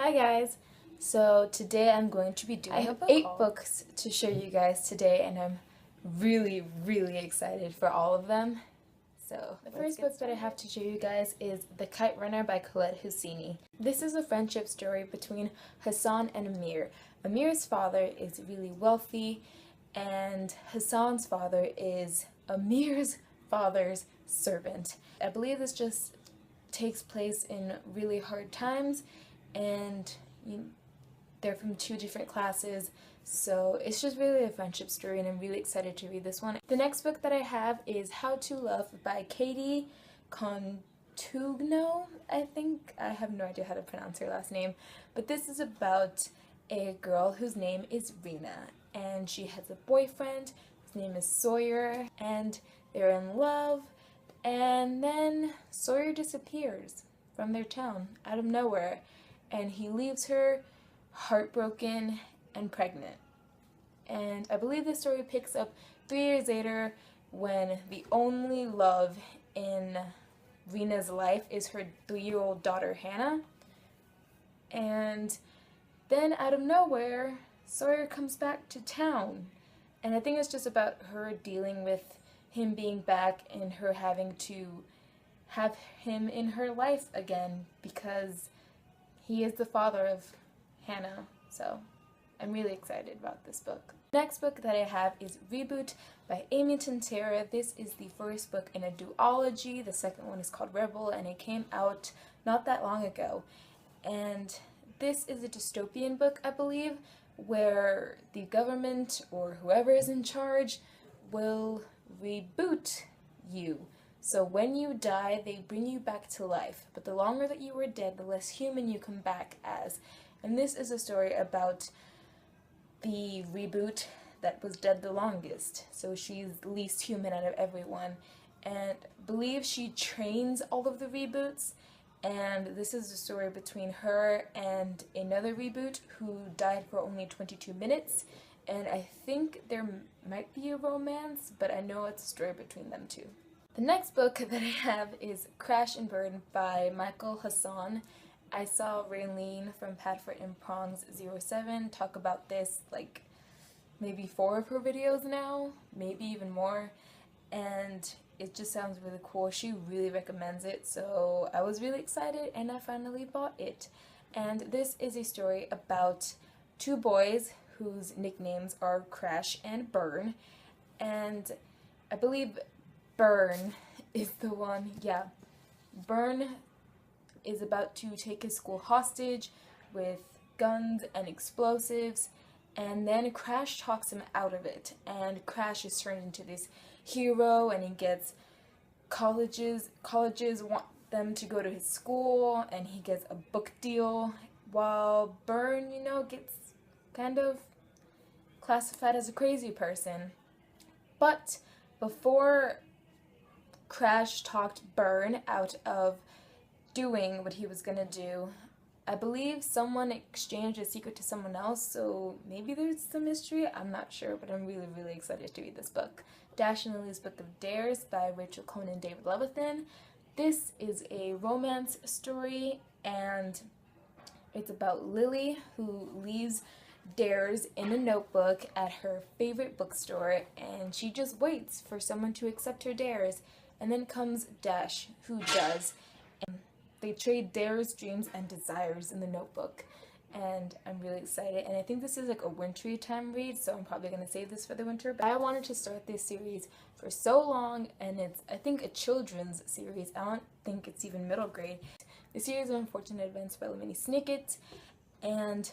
Hi guys! So today I'm going to be doing 8 books to show you guys today, and I'm really excited for all of them. So the first book that I have to show you guys is The Kite Runner by Khaled Hosseini. This is a friendship story between Hassan and Amir. Amir's father is really wealthy, and Hassan's father is Amir's father's servant. I believe this just takes place in really hard times, and they're from 2 different classes, so it's just really a friendship story, and I'm really excited to read this one. The next book that I have is How to Love by Katie Contugno, I think. I have no idea how to pronounce her last name, but this is about a girl whose name is Rena, and she has a boyfriend. His name is Sawyer, and they're in love, and then Sawyer disappears from their town out of nowhere, and he leaves her heartbroken and pregnant. And I believe the story picks up 3 years later, when the only love in Rena's life is her 3-year-old daughter Hannah. And then out of nowhere, Sawyer comes back to town, and I think it's just about her dealing with him being back and her having to have him in her life again, because he is the father of Hannah. So I'm really excited about this book. The next book that I have is Reboot by Amy Tintera. This is the first book in a duology. The second one is called Rebel, and it came out not that long ago. And this is a dystopian book, I believe, where the government or whoever is in charge will reboot you. So when you die, they bring you back to life, but the longer that you were dead, the less human you come back as. And this is a story about the reboot that was dead the longest. So she's the least human out of everyone, and I believe she trains all of the reboots. And this is a story between her and another reboot who died for only 22 minutes. And I think there might be a romance, but I know it's a story between them two. The next book that I have is Crash and Burn by Michael Hassan. I saw Raylene from Padfoot and Prongs 07 talk about this, like maybe 4 of her videos now, maybe even more, and it just sounds really cool. She really recommends it, so I was really excited and I finally bought it. And this is a story about 2 boys whose nicknames are Crash and Burn, and I believe Burn is the one, yeah. Burn is about to take his school hostage with guns and explosives, and then Crash talks him out of it, and Crash is turned into this hero, and he gets colleges want them to go to his school, and he gets a book deal, while Burn, gets kind of classified as a crazy person. But before Crash talked Burn out of doing what he was gonna do, I believe someone exchanged a secret to someone else, so maybe there's some mystery, I'm not sure, but I'm really excited to read this book. Dash and Lily's Book of Dares by Rachel Cohn and David Levithan. This is a romance story, and it's about Lily, who leaves dares in a notebook at her favorite bookstore, and she just waits for someone to accept her dares, and then comes Dash, who does. They trade dares, dreams, and desires in the notebook, and I'm really excited. And I think this is like a wintry time read, so I'm probably going to save this for the winter. But I wanted to start this series for so long, and it's, I think, a children's series. I don't think it's even middle grade. The series of Unfortunate Events by Lemony Snicket, and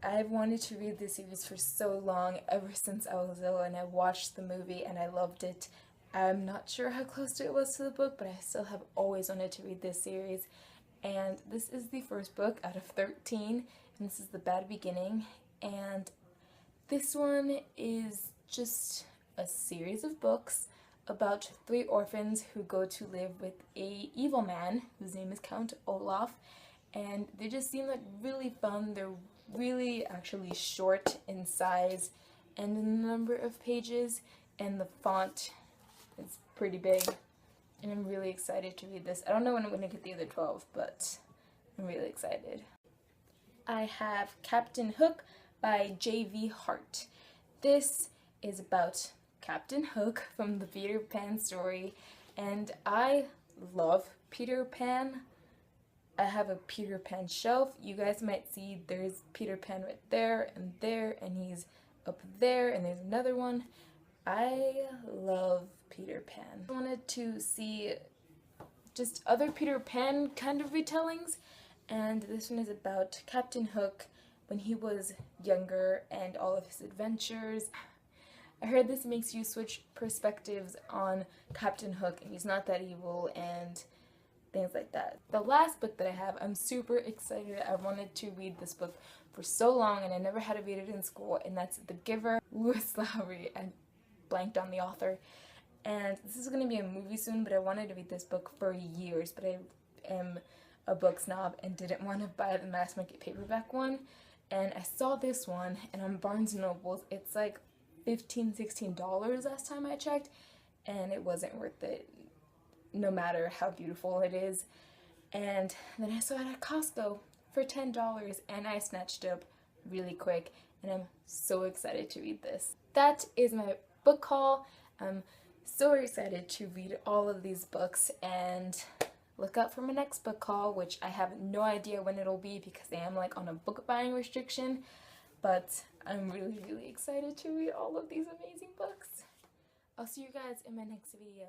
I've wanted to read this series for so long, ever since I was little, and I watched the movie and I loved it. I'm not sure how close it was to the book, but I still have always wanted to read this series. And this is the first book out of 13, and this is The Bad Beginning. And this one is just a series of books about 3 orphans who go to live with a evil man whose name is Count Olaf. And they just seem like really fun. They're really actually short in size and in the number of pages, and the font is pretty big, and I'm really excited to read this. I don't know when I'm going to get the other 12, but I'm really excited. I have Captain Hook by J.V. Hart. This is about Captain Hook from the Peter Pan story, and I love Peter Pan. I have a Peter Pan shelf. You guys might see there's Peter Pan right there, and he's up there, and there's another one. I love Peter Pan. I wanted to see just other Peter Pan kind of retellings, and this one is about Captain Hook when he was younger and all of his adventures. I heard this makes you switch perspectives on Captain Hook, and he's not that evil and things like that. The last book that I have, I'm super excited. I wanted to read this book for so long and I never had to read it in school, and that's The Giver, Lewis Lowry. I blanked on the author. And this is going to be a movie soon, but I wanted to read this book for years, but I am a book snob and didn't want to buy the mass market paperback one. And I saw this one, and on Barnes & Noble, it's like $15–16 last time I checked, and it wasn't worth it, no matter how beautiful it is. And then I saw it at Costco for $10, and I snatched it up really quick, and I'm so excited to read this. That is my book haul. I'm so excited to read all of these books, and look out for my next book haul, which I have no idea when it'll be because I am like on a book buying restriction, but I'm really excited to read all of these amazing books. I'll see you guys in my next video.